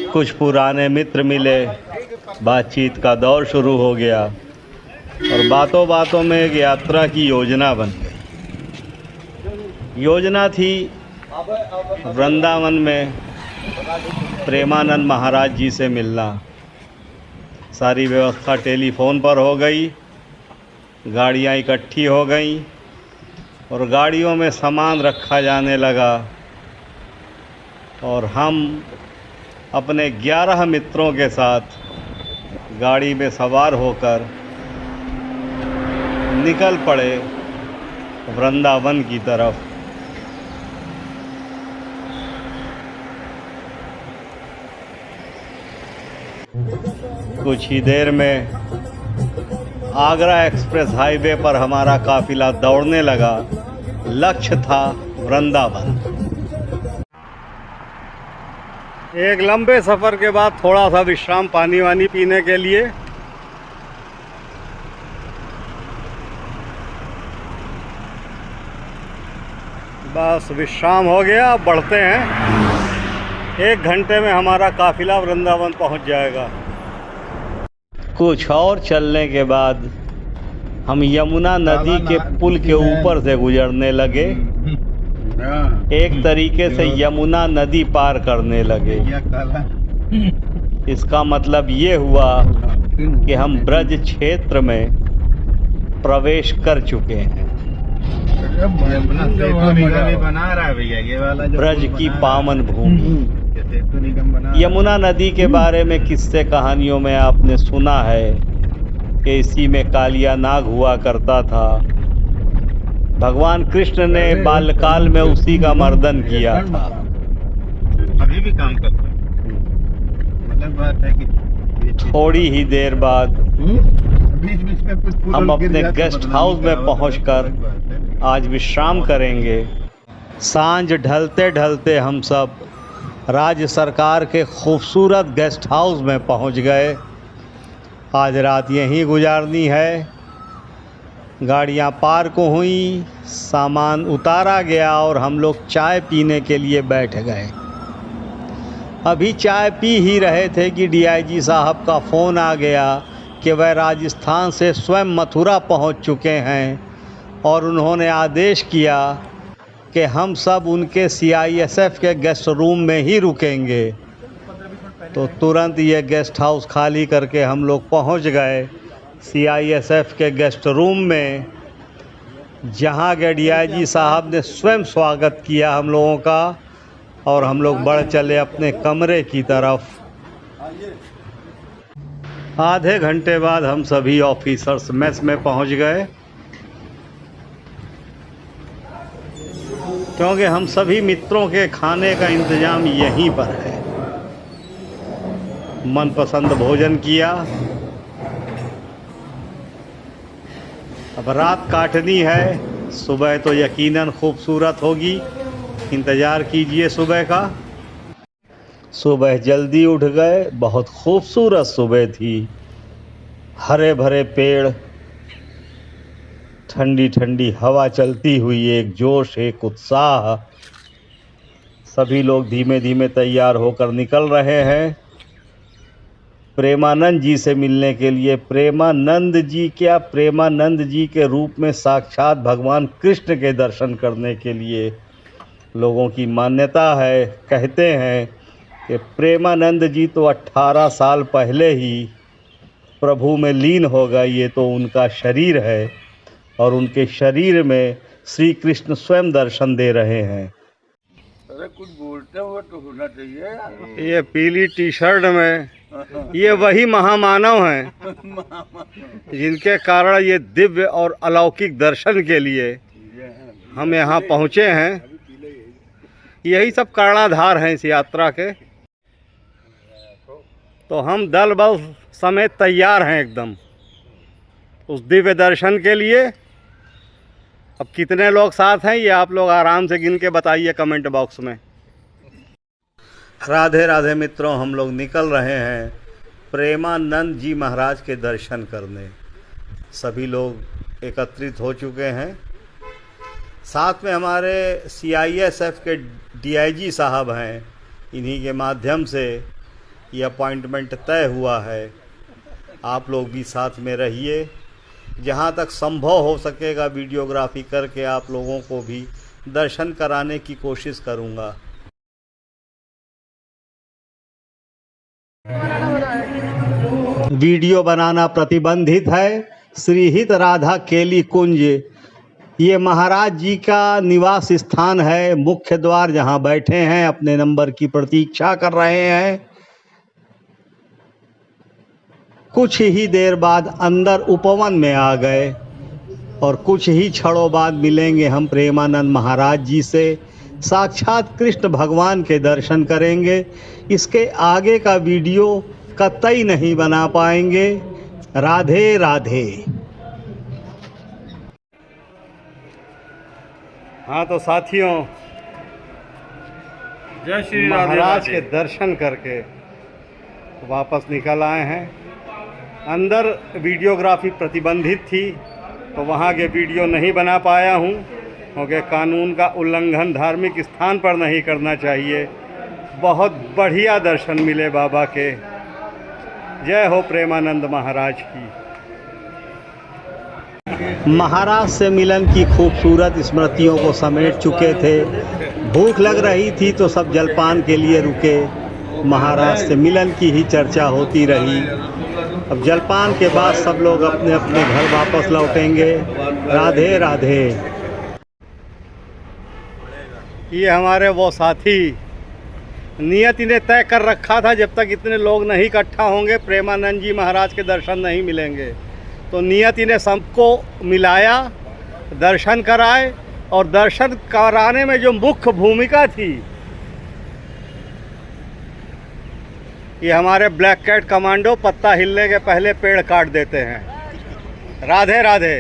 कुछ पुराने मित्र मिले, बातचीत का दौर शुरू हो गया और बातों बातों में एक यात्रा की योजना बन गई। योजना थी वृंदावन में प्रेमानंद महाराज जी से मिलना। सारी व्यवस्था टेलीफोन पर हो गई, गाड़ियाँ इकट्ठी हो गईं और गाड़ियों में सामान रखा जाने लगा और हम अपने 11 मित्रों के साथ गाड़ी में सवार होकर निकल पड़े वृंदावन की तरफ। कुछ ही देर में आगरा एक्सप्रेस हाईवे पर हमारा काफिला दौड़ने लगा। लक्ष्य था वृंदावन। एक लंबे सफ़र के बाद थोड़ा सा विश्राम, पानी वानी पीने के लिए बस विश्राम हो गया। अब बढ़ते हैं। 1 घंटे में हमारा काफिला वृंदावन पहुंच जाएगा। कुछ और चलने के बाद हम यमुना नदी के पुल के ऊपर से गुजरने लगे। एक तरीके से यमुना नदी पार करने लगे। इसका मतलब ये हुआ कि हम ब्रज क्षेत्र में प्रवेश कर चुके हैं। ब्रज की पावन भूमि। यमुना नदी के बारे में किस्से कहानियों में आपने सुना है कि इसी में कालिया नाग हुआ करता था। भगवान कृष्ण ने बाल्यकाल में उसी का मर्दन किया था। अभी भी काम करता है। मतलब बात है कि थोड़ी ही देर बाद हम अपने गेस्ट हाउस में पहुंचकर आज विश्राम करेंगे। सांझ ढलते ढलते हम सब राज्य सरकार के खूबसूरत गेस्ट हाउस में पहुंच गए। आज रात यहीं गुजारनी है। गाड़ियां पार्क हुई, सामान उतारा गया और हम लोग चाय पीने के लिए बैठ गए। अभी चाय पी ही रहे थे कि डीआईजी साहब का फ़ोन आ गया कि वह राजस्थान से स्वयं मथुरा पहुंच चुके हैं और उन्होंने आदेश किया कि हम सब उनके सीआईएसएफ के गेस्ट रूम में ही रुकेंगे। तो तुरंत ये गेस्ट हाउस खाली करके हम लोग पहुंच गए सीआईएसएफ के गेस्ट रूम में, जहां के डीआईजी साहब ने स्वयं स्वागत किया हम लोगों का और हम लोग बढ़ चले अपने कमरे की तरफ। आधे घंटे बाद हम सभी ऑफिसर्स मेस में पहुंच गए, क्योंकि हम सभी मित्रों के खाने का इंतज़ाम यहीं पर है। मनपसंद भोजन किया। अब रात काटनी है। सुबह तो यकीनन खूबसूरत होगी। इंतज़ार कीजिए सुबह का। सुबह जल्दी उठ गए। बहुत खूबसूरत सुबह थी। हरे भरे पेड़, ठंडी ठंडी हवा चलती हुई, एक जोश, एक उत्साह। सभी लोग धीमे धीमे तैयार होकर निकल रहे हैं प्रेमानंद जी से मिलने के लिए। प्रेमानंद जी क्या, प्रेमानंद जी के रूप में साक्षात भगवान कृष्ण के दर्शन करने के लिए लोगों की मान्यता है। कहते हैं कि प्रेमानंद जी तो 18 साल पहले ही प्रभु में लीन हो गए। ये तो उनका शरीर है और उनके शरीर में श्री कृष्ण स्वयं दर्शन दे रहे हैं। अरे कुछ बोलते हुए तो होना चाहिए। ये पीली टी शर्ट में ये वही महामानव हैं जिनके कारण ये दिव्य और अलौकिक दर्शन के लिए हम यहाँ पहुँचे हैं। यही सब कर्णाधार हैं इस यात्रा के। तो हम दल बल समेत तैयार हैं एकदम उस दिव्य दर्शन के लिए। अब कितने लोग साथ हैं ये आप लोग आराम से गिन के बताइए कमेंट बॉक्स में। राधे राधे मित्रों, हम लोग निकल रहे हैं प्रेमानंद जी महाराज के दर्शन करने। सभी लोग एकत्रित हो चुके हैं। साथ में हमारे सीआईएसएफ के डीआईजी साहब हैं। इन्हीं के माध्यम से ये अपॉइंटमेंट तय हुआ है। आप लोग भी साथ में रहिए। जहाँ तक संभव हो सकेगा वीडियोग्राफी करके आप लोगों को भी दर्शन कराने की कोशिश करूँगा। वीडियो बनाना प्रतिबंधित है। श्रीहित राधा केली कुंज, ये महाराज जी का निवास स्थान है। मुख्य द्वार जहाँ बैठे हैं, अपने नंबर की प्रतीक्षा कर रहे हैं। कुछ ही देर बाद अंदर उपवन में आ गए और कुछ ही क्षणों बाद मिलेंगे हम प्रेमानंद महाराज जी से। साक्षात कृष्ण भगवान के दर्शन करेंगे। इसके आगे का वीडियो कतई नहीं बना पाएंगे। राधे राधे। हाँ तो साथियों, जय श्री महाराज के दर्शन करके वापस निकल आए हैं। अंदर वीडियोग्राफी प्रतिबंधित थी तो वहाँ के वीडियो नहीं बना पाया हूँ, क्योंकि कानून का उल्लंघन धार्मिक स्थान पर नहीं करना चाहिए। बहुत बढ़िया दर्शन मिले बाबा के। जय हो प्रेमानंद महाराज की। महाराज से मिलन की खूबसूरत स्मृतियों को समेट चुके थे। भूख लग रही थी तो सब जलपान के लिए रुके। महाराज से मिलन की ही चर्चा होती रही। अब जलपान के बाद सब लोग अपने अपने घर वापस लौटेंगे। राधे राधे। ये हमारे वो साथी, नियत इन्हें तय कर रखा था जब तक इतने लोग नहीं इकट्ठा होंगे प्रेमानंद जी महाराज के दर्शन नहीं मिलेंगे। तो नियत इन्हें सबको मिलाया, दर्शन कराए, और दर्शन कराने में जो मुख्य भूमिका थी, ये हमारे ब्लैक कैट कमांडो पत्ता हिलने के पहले पेड़ काट देते हैं। राधे राधे।